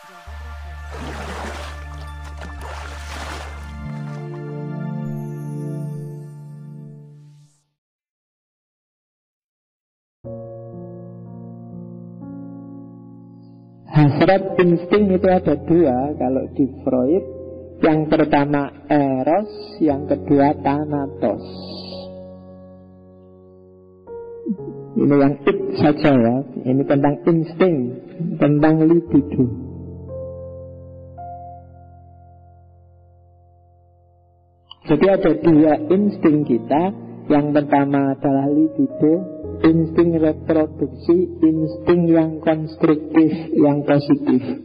Hasrat insting itu ada dua kalau di Freud. Yang pertama eros, yang kedua thanatos. Ini yang it saja ya. Ini tentang insting, tentang libido. Jadi ada dua insting kita. Yang pertama adalah libido, insting reproduksi, insting yang konstruktif, yang positif.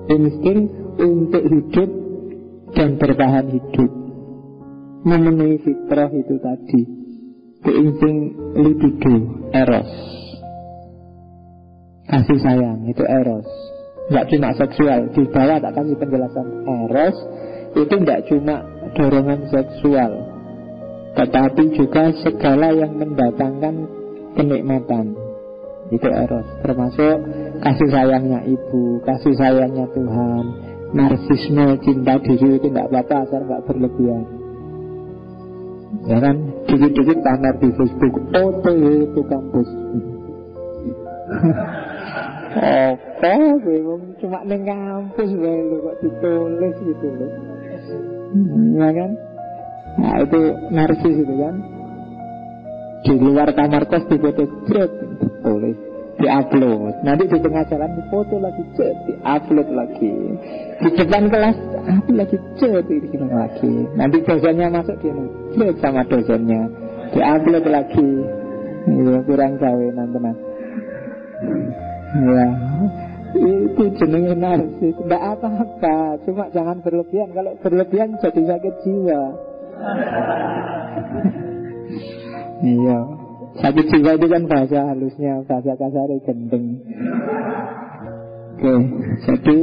Insting untuk hidup dan bertahan hidup, memenuhi fitrah itu tadi. Itu insting libido, eros. Kasih sayang, itu eros. Nggak cuma seksual. Di bawah tak kasih penjelasan. Eros itu nggak cuma dorongan seksual, tetapi juga segala yang mendatangkan kenikmatan. Itu eros. Termasuk kasih sayangnya ibu, kasih sayangnya Tuhan. Narsisme, cinta diri itu tidak apa-apa asal nggak berlebihan. Ya kan, dikit-dikit pamer di Facebook, foto itu kampus. Apa? Cuma neng kampus lu kok ditulis gitu loh. Ya kan? Nah itu narsis itu kan. Di luar kamar kos di foto jet, ditulis, di-upload. Nanti di tengah jalan di foto lagi jet, di-upload lagi. Di depan kelas upload lagi jet, di lagi. Nanti dosennya masuk dia jet sama dosennya, di-upload lagi. Ya, kurang gawenan teman. Ya, itu jenenge narsis. Tidak apa-apa, cuma jangan berlebihan. Kalau berlebihan jadi sakit jiwa. Iya, sakit jiwa itu kan bahasa halusnya, bahasa kasarnya gendeng. Oke, jadi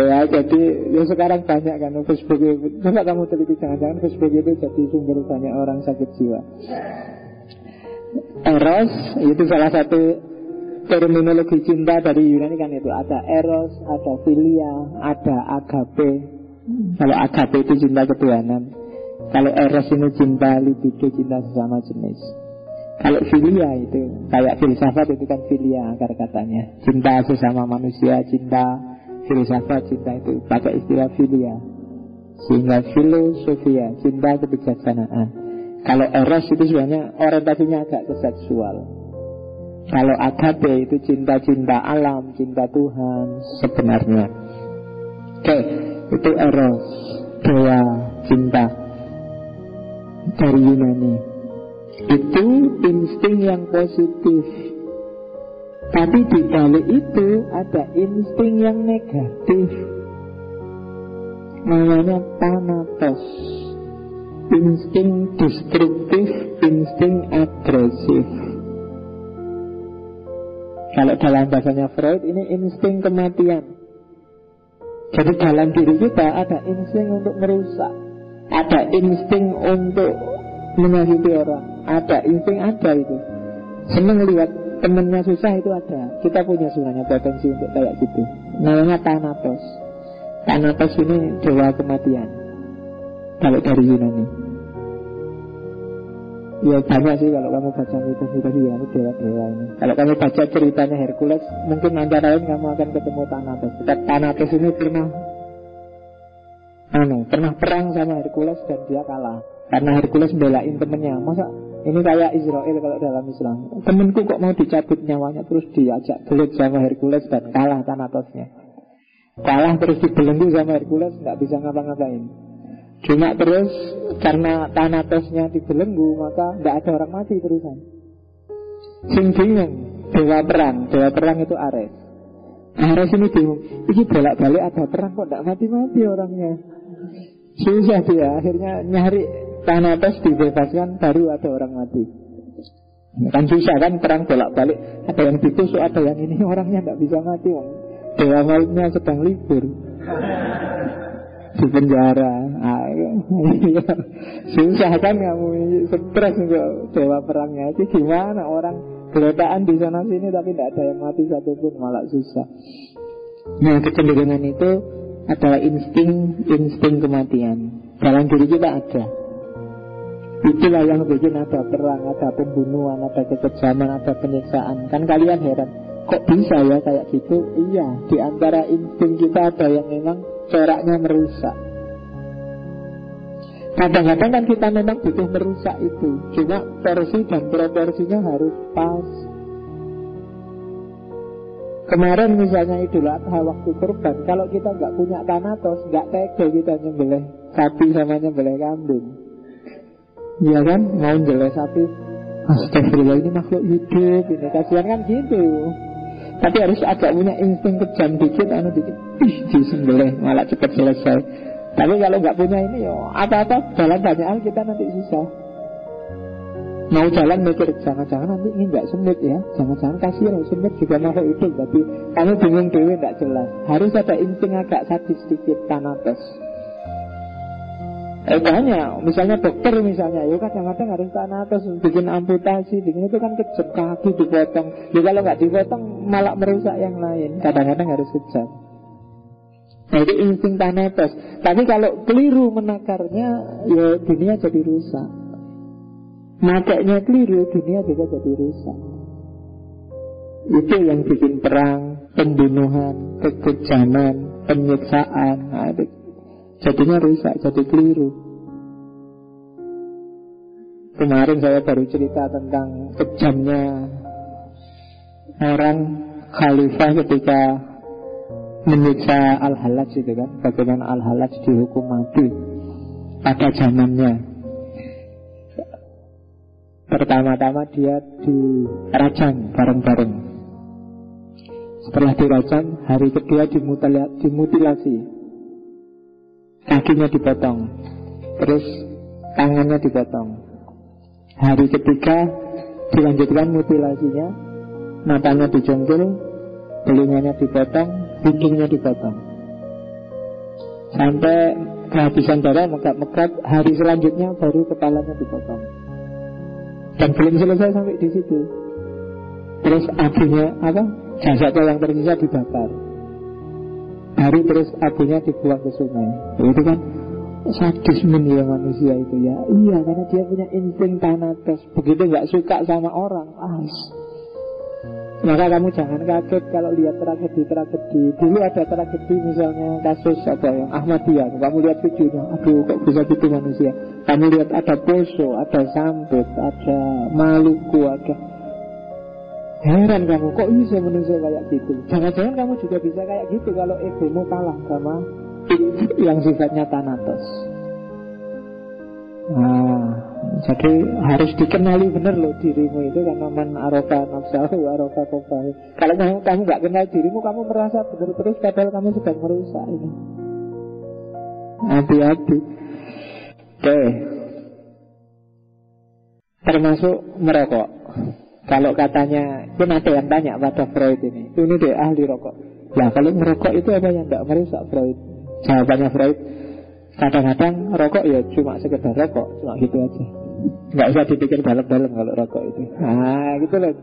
ya, jadi ya sekarang banyak kan Facebook itu. Coba kamu teliti, jangan-jangan Facebook itu jadi sumber banyak orang sakit jiwa. Eros itu salah satu terminologi cinta dari Yunani kan itu. Ada eros, ada filia, ada agape. Kalau agape itu cinta ketuhanan. Kalau eros ini cinta libido, cinta sesama jenis. Kalau filia itu kayak filsafat itu kan filia akar katanya. Cinta sesama manusia, cinta filsafat, cinta itu pakai istilah filia. Sehingga filosofia, cinta kebijaksanaan. Kalau eros itu sebenarnya orientasinya agak ke seksual. Kalau agape itu cinta-cinta alam, cinta Tuhan sebenarnya. Oke, itu eros, dewa cinta dari Yunani. Itu insting yang positif. Tapi di balik itu ada insting yang negatif, namanya thanatos. Insting destruktif, insting agresif. Kalau dalam bahasanya Freud ini insting kematian. Jadi dalam diri kita ada insting untuk merusak, ada insting untuk menyakiti orang, ada insting, ada itu. Seneng lihat temennya susah itu ada. Kita punya sebenarnya potensi untuk kayak gitu. Namanya thanatos. Thanatos ini dewa kematian kalau dari Yunani. Ya banyak sih kalau kamu baca mitos-mitos Yunani dewa-dewa ini. Kalau kamu baca ceritanya Hercules, mungkin antara lain kamu akan ketemu Thanatos. Thanatos ini pernah perang sama Hercules dan dia kalah. Karena Hercules belain temennya. Masa ini kayak Israel kalau dalam Islam. Temenku kok mau dicabut nyawanya, terus diajak gelut sama Hercules dan kalah Thanatosnya. Kalah terus dibelenggu sama Hercules, nggak bisa ngapa-ngapain. Cuma terus karena Thanatosnya dibelenggu, maka nggak ada orang mati terusan. Sing bingung dewa perang itu Ares. Ares ini bingung, ini bolak-balik ada perang kok nggak mati-mati orangnya. Susah dia, akhirnya nyari Thanatos dibebaskan, baru ada orang mati. Kan susah kan perang bolak-balik, ada yang ditusuk, ada yang ini, orangnya nggak bisa mati. Dewa mautnya sedang libur di penjara. Susah kan kamu, stres untuk dewa perangnya. Itu gimana orang geletaan di sana sini tapi tidak ada yang mati satupun, malah susah. Nah, kecenderungan itu adalah insting kematian. Dalam diri kita ada. Itulah yang bikin ada perang, ada pembunuhan, ada kekejaman, ada penyiksaan. Kan kalian heran, kok bisa ya kayak gitu? Iya, di antara insting kita ada yang memang coraknya merusak. Kadang-kadang kan kita memang butuh merusak itu, cuma porsi dan proporsinya harus pas. Kemarin misalnya Idul Adha waktu kurban, kalau kita nggak punya Thanatos, nggak tega kita nyembelih sapi sama nyembelih kambing. Iya kan, mau nyembelih sapi, astagfirullah ini makhluk hidup, ini kasihan kan gitu. Tapi harus agak punya insting kejam dikit, dikit, disembelih malah cepat selesai. Tapi kalau nggak punya ini, yo apa-apa dalam banyak hal kita nanti susah. Mau jalan mikir, jangan-jangan nanti ini nggak semut ya, jangan-jangan kasihan semut juga makhluk hidup, tapi kamu bingung dewe nggak jelas. Harus ada insting agak sadis sedikit, Thanatos. Banyak, misalnya dokter misalnya, ya kadang-kadang harus Thanatos, bikin amputasi, bikin itu kan kejam, kaki dipotong. Ya kalau nggak dipotong malah merusak yang lain. Kadang-kadang harus kejam. Nah itu insting Thanatos. Tapi kalau keliru menakarnya, ya dunia jadi rusak. Makanya keliru, dunia juga jadi rusak. Itu yang bikin perang, pembunuhan, kekejaman, penyiksaan. Nah, itu jadinya rusak, jadi keliru. Kemarin saya baru cerita tentang kejamnya orang khalifah ketika menyiksa Al-Hallaj itu kan, bagaimana Al-Hallaj dihukum mati pada zamannya. Pertama-tama dia dirajam bareng-bareng. Setelah dirajam, hari kedua dimutilasi. Kakinya dipotong, terus tangannya dipotong. Hari ketiga dilanjutkan mutilasinya, matanya dicongkel, telinganya dipotong, hidungnya dipotong. Sampai kehabisan darah, megap-megap. Hari selanjutnya baru kepalanya dipotong. Dan belum selesai sampai di situ. Terus abunya jasadnya yang tersisa dibakar. Baru terus abunya dibuang ke sungai. Itu kan sadisme ya manusia itu ya. Iya, karena dia punya insting Thanatos. Begitu gak suka sama orang, maka kamu jangan kaget kalau lihat tragedi-tragedi. Dulu ada tragedi misalnya kasus yang Ahmadiyah. Kamu lihat videonya, aduh kok bisa gitu manusia. Kamu lihat ada Poso, ada Sambut, ada Maluku, ada. Heran kamu, kok bisa manusia kayak gitu. Jangan-jangan kamu juga bisa kayak gitu kalau egomu kalah sama yang sifatnya Thanatos. Nah, jadi harus dikenali benar loh dirimu itu, karena man arofa nafsahu arofa kofahu. Kalau kamu gak kenal dirimu, kamu merasa benar terus padahal kamu sedang merusak ini. Hati-hati. Oke. Termasuk merokok. Kalau katanya, kan ada yang tanya pada Freud ini deh ahli rokok. Nah kalau merokok itu apa yang tidak merusak Freud? Jawabannya Freud, kadang-kadang rokok ya cuma sekedar rokok, cuma gitu aja. Nggak usah dipikir dalam-dalam kalau rokok itu. Nah gitu loh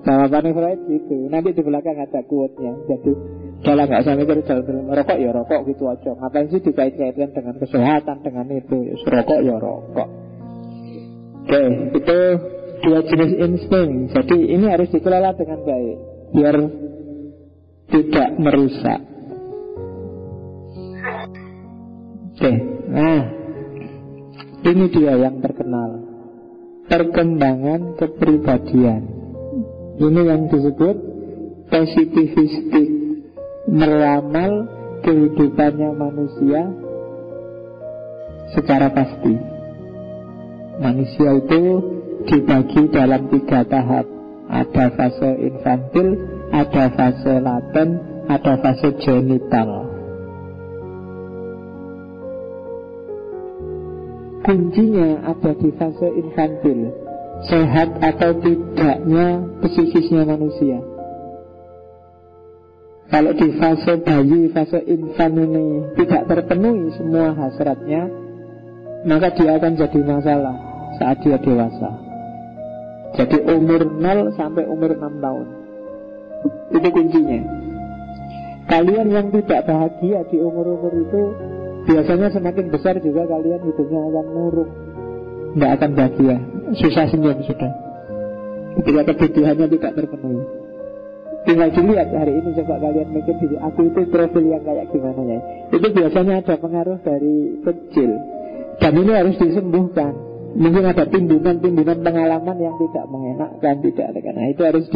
jawabannya Freud gitu. Nanti di belakang ada quote-nya. Jadi kalau nggak usah mikir dalam-dalam, rokok ya rokok gitu aja. Ngapain sih dikait-kaitkan dengan kesehatan, dengan itu? Rokok ya rokok. Oke, itu dua jenis insting. Jadi ini harus dikelola dengan baik biar tidak merusak. Oke, nah ini dia yang terkenal, perkembangan kepribadian. Ini yang disebut positivistik, meramal kehidupannya manusia secara pasti. Manusia itu dibagi dalam 3 tahap. Ada fase infantil, ada fase laten, ada fase genital. Kuncinya ada di fase infantil, sehat atau tidaknya psikisnya manusia. Kalau di fase bayi, fase infan ini tidak terpenuhi semua hasratnya, maka dia akan jadi masalah saat dia dewasa. Jadi umur 0 sampai umur 6 tahun. Itu kuncinya. Kalian yang tidak bahagia di umur-umur itu, biasanya semakin besar juga kalian hidupnya akan murung, tidak akan bahagia, susah senyum sudah. Ketika kebutuhannya tidak terpenuhi. Tinggal dilihat hari ini, coba kalian mikir diri, aku itu profil yang kayak gimana ya. Itu biasanya ada pengaruh dari kecil. Dan ini harus disembuhkan. Mungkin ada timbunan-timbunan pengalaman yang tidak mengenakkan, tidak ada. Nah itu harus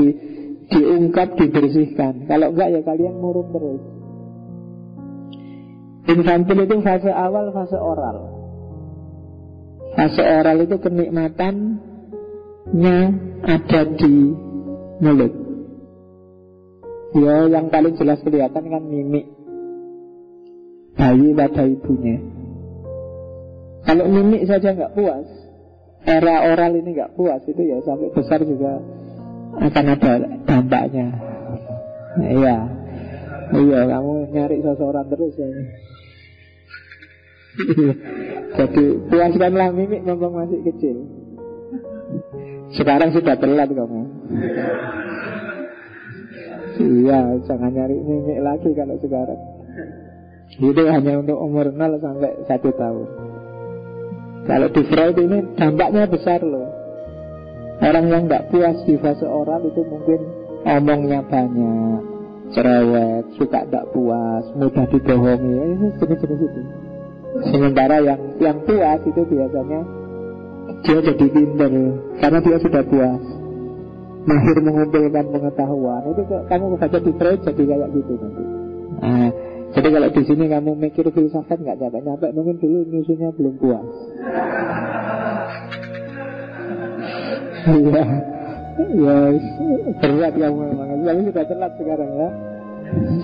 diungkap, dibersihkan. Kalau enggak ya kalian murung terus. Infantil itu fase awal, fase oral. Fase oral itu kenikmatannya ada di mulut. Ya yang paling jelas kelihatan kan mimik bayi pada ibunya. Kalau mimik saja nggak puas, era oral ini nggak puas, itu ya sampai besar juga akan ada dampaknya. Iya, kamu nyari seseorang terus ya. Jadi puaskanlah mimik mumpung masih kecil. Sekarang sudah telat kamu. Iya, jangan nyari mimik lagi kalau sekarang. Itu hanya untuk umur 0 sampai 1 tahun. Kalau di Freud ini dampaknya besar loh. Orang yang gak puas di fase oral itu mungkin omongnya banyak, cerewet, suka gak puas, mudah dibohongi, jenis-jenis itu. Sementara yang puas itu biasanya dia jadi pintar karena dia sudah puas, mahir mengumpulkan pengetahuan. Itu kamu baca di Freud jadi kayak gitu nanti. Nah, jadi kalau di sini kamu mikir filsafat nggak nyampe-nyampe, mungkin dulu nyusunnya belum puas. Iya, ya berat kamu memang. Kamu sudah telat sekarang ya.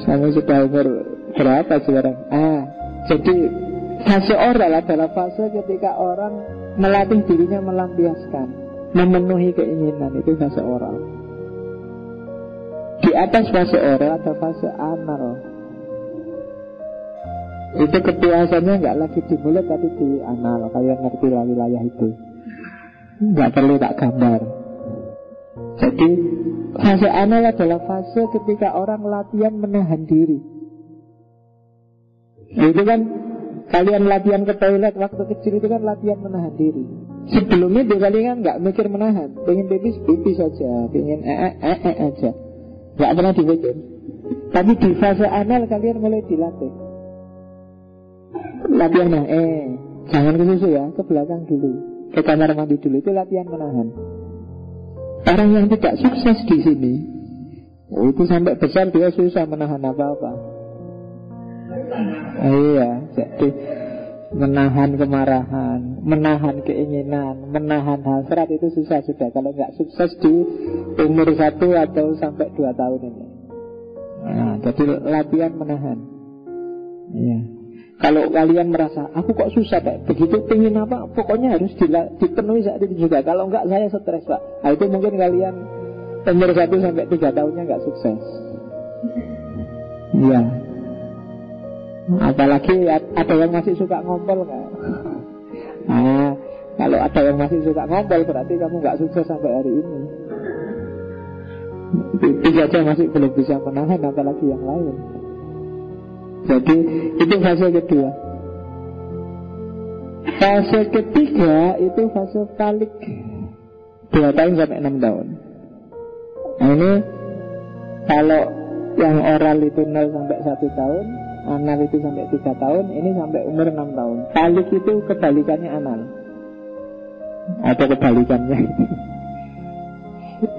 Kamu sudah umur berapa sekarang? Jadi fase oral adalah fase ketika orang melatih dirinya melampiaskan, memenuhi keinginan. Itu fase oral. Di atas fase oral ada fase anal. Itu kepuasannya nggak lagi di mulut tapi di anal. Kalian ngerti lah wilayah itu. Nggak perlu tak gambar. Jadi fase anal adalah fase ketika orang latihan menahan diri. Itu kan kalian latihan ke toilet waktu kecil itu kan latihan menahan diri. Sebelumnya kalian kan nggak mikir menahan, pengen pipis saja, pengen aja, nggak pernah dipikir. Tapi di fase anal kalian mulai dilatih. Latihan jangan ke susu ya, ke belakang dulu, ke kamar mandi dulu. Itu latihan menahan. Orang yang tidak sukses di sini, itu sampai besar dia susah menahan apa-apa. Iya, jadi menahan kemarahan, menahan keinginan, menahan hasrat itu susah sudah. Kalau nggak sukses di umur 1 atau sampai 2 tahun ini. Nah, jadi latihan menahan. Iya. Kalau kalian merasa aku kok susah Pak, begitu pengen apa, pokoknya harus dipenuhi saat itu juga. Kalau enggak saya stres Pak. Nah, itu mungkin kalian umur 1 sampai 3 tahunnya enggak sukses. Iya. Apalagi ada yang masih suka ngompol enggak? Nah, kalau ada yang masih suka ngompol berarti kamu enggak sukses sampai hari ini. Itu saja masih belum bisa menahan, apalagi yang lain. Jadi itu fase kedua. Fase ketiga itu fase falik, 2 tahun sampai 6 tahun. Nah ini kalau yang oral itu 0 sampai 1 tahun, anal itu sampai 3 tahun, ini sampai umur 6 tahun. Falik itu kebalikannya anal. Atau kebalikannya.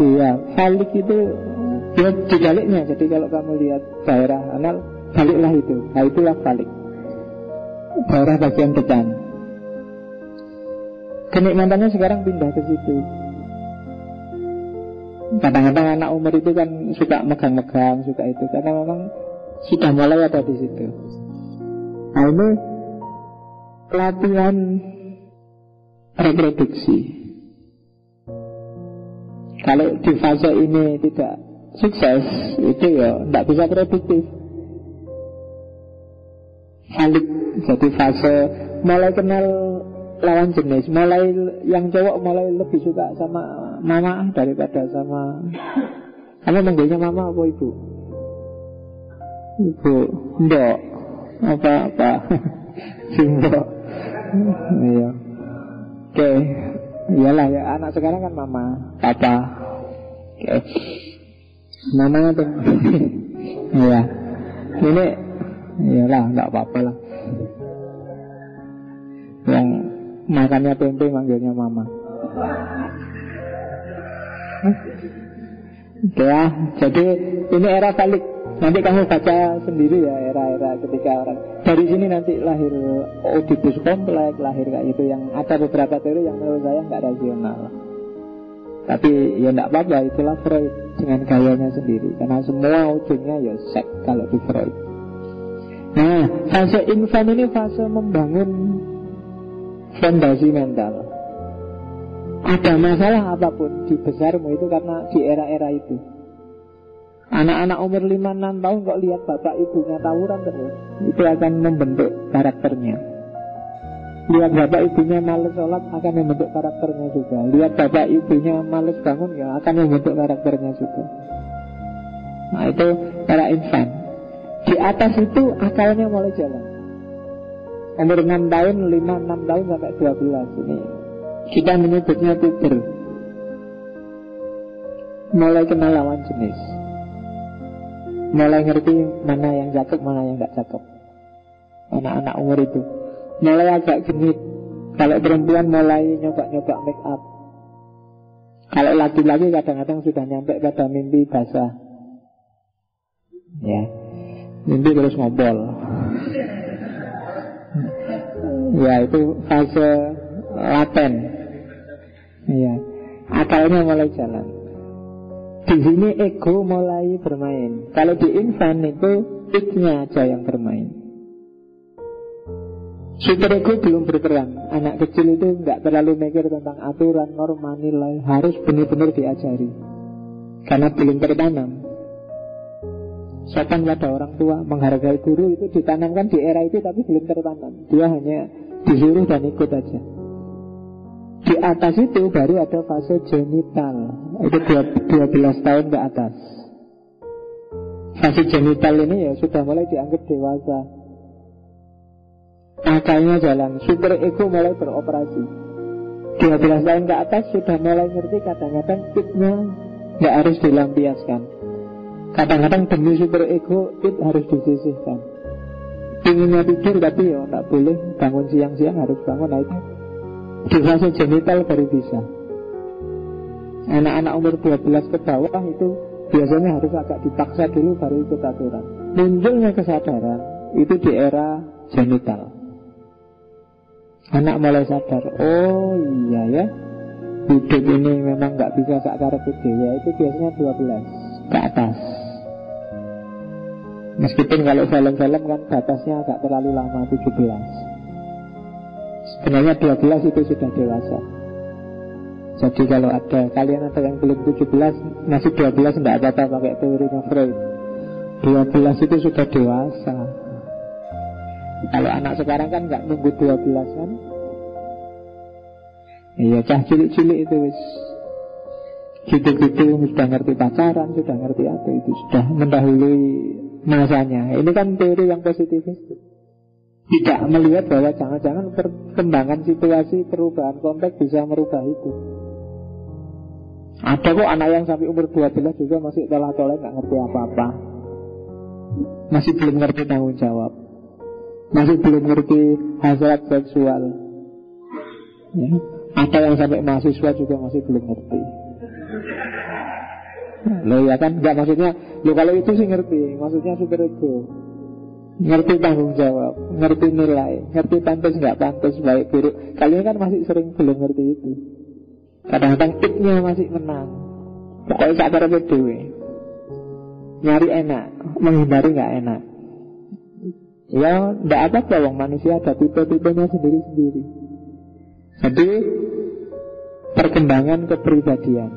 Iya, falik itu dia dibaliknya. Jadi kalau kamu lihat daerah anal, baliklah itu. Nah itulah balik, daerah bagian depan. Kenikmatannya sekarang pindah ke situ. Kadang-kadang anak umur itu kan suka megang-megang, suka itu, karena memang sudah mulai ada di situ. Nah ini latihan reproduksi. Kalau di fase ini tidak sukses, itu ya tidak bisa produktif. Balik, jadi fase mulai kenal lawan jenis, mulai yang cowok mulai lebih suka sama mama daripada sama. Kamu manggilnya mama apa ibu? Ibu, mbok, apa? Simbok. Iya. Oke. Iyalah ya, anak sekarang kan mama, papa. Oke. Namanya tuh. Iya. Ini iyalah, enggak apa-apa lah. Yang makannya tempe manggilnya mama. Oke ya, jadi ini era balik. Nanti kamu baca sendiri ya era-era ketika orang dari sini nanti lahir Oedipus kompleks, lahir kayak gitu. Yang ada beberapa teori yang menurut saya nggak rasional. Tapi ya nggak apa-apa, itulah Freud dengan gayanya sendiri. Karena semua ujungnya ya seks kalau di Freud. Nah, fase infant ini fase membangun fondasi mental. Ada masalah apapun di besarmu itu karena di era-era itu. Anak-anak umur 5-6 tahun kok lihat bapak ibunya tawuran terus, itu akan membentuk karakternya. Lihat bapak ibunya males sholat akan membentuk karakternya juga. Lihat bapak ibunya males bangun ya akan membentuk karakternya juga. Nah itu era infant. Di atas itu akalnya mulai jalan. Umur 6 tahun, 5-6 tahun sampai 12. Ini kita menyebutnya puber. Mulai kenal lawan jenis, mulai ngerti mana yang cakep, mana yang gak cakep. Anak-anak umur itu mulai agak genit. Kalau perempuan mulai nyoba-nyoba make up. Kalau laki-laki kadang-kadang sudah nyampe pada mimpi basah. Ya, mimpi terus ngobrol. Ya itu fase laten. Ya, akalnya mulai jalan. Di sini ego mulai bermain. Kalau di infant itu id-nya aja yang bermain. Super ego belum berperan. Anak kecil itu nggak terlalu mikir tentang aturan, norma, nilai. Harus benar-benar diajari. Karena belum tertanam. Sopan pada orang tua, menghargai guru itu ditanamkan di era itu tapi belum tertanam. Dia hanya disuruh dan ikut aja. Di atas itu baru ada fase genital. Itu 12 tahun ke atas. Fase genital ini ya sudah mulai dianggap dewasa. Akalnya jalan, super ego mulai beroperasi. 12 tahun ke atas sudah mulai ngerti kadang-kadang id-nya gak harus dilampiaskan. Kadang-kadang demi super ego id harus disisihkan. Inginnya tidur tapi ya gak boleh bangun siang-siang, harus bangun. Nah itu di fase genital baru bisa. Anak-anak umur 12 ke bawah itu biasanya harus agak dipaksa dulu baru ikut aturan. Munculnya kesadaran itu di era genital. Anak mulai sadar, oh iya ya, hidup ini memang gak bisa sakar dewa. Itu biasanya 12 ke atas. Meskipun kalau film-film kan batasnya agak terlalu lama, 17. Sebenarnya 12 itu sudah dewasa. Jadi kalau ada kalian ada yang belum 17, masih 12 tidak apa-apa pakai teorinya Freud. 12 itu sudah dewasa. Kalau anak sekarang kan nggak nunggu 12 kan. Iya, cah cilik-cilik itu wis gitu-gitu sudah ngerti pacaran, sudah ngerti apa itu, sudah mendahului masanya. Ini kan teori yang positifis. Tidak melihat bahwa jangan-jangan perkembangan situasi, perubahan konteks bisa merubah itu. Ada kok anak yang sampai umur 12 juga masih tolak-tolak, gak ngerti apa-apa. Masih belum ngerti tanggung jawab. Masih belum ngerti hasrat seksual. Ya. Ada yang sampai mahasiswa juga masih belum ngerti. Loh ya kan, gak maksudnya, loh kalau itu sih ngerti, maksudnya super ego. Ngerti tanggung jawab, ngerti nilai, ngerti pantas nggak pantas, baik buruk. Kalian kan masih sering belum ngerti itu. Kadang-kadang id-nya masih menang. Pokoknya sadar dewe. Nyari enak, menghindari nggak enak. Ya, nggak apa-apa, wong manusia ada tipe-tipenya sendiri-sendiri. Jadi perkembangan kepribadian.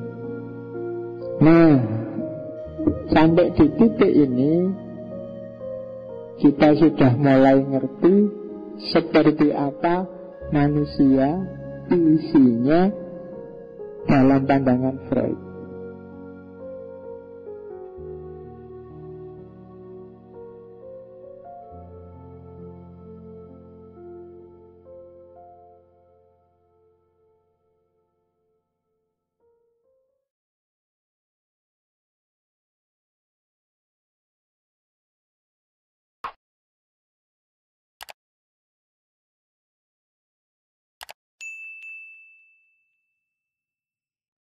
Nah, sampai di titik ini kita sudah mulai ngerti seperti apa manusia isinya dalam pandangan Freud.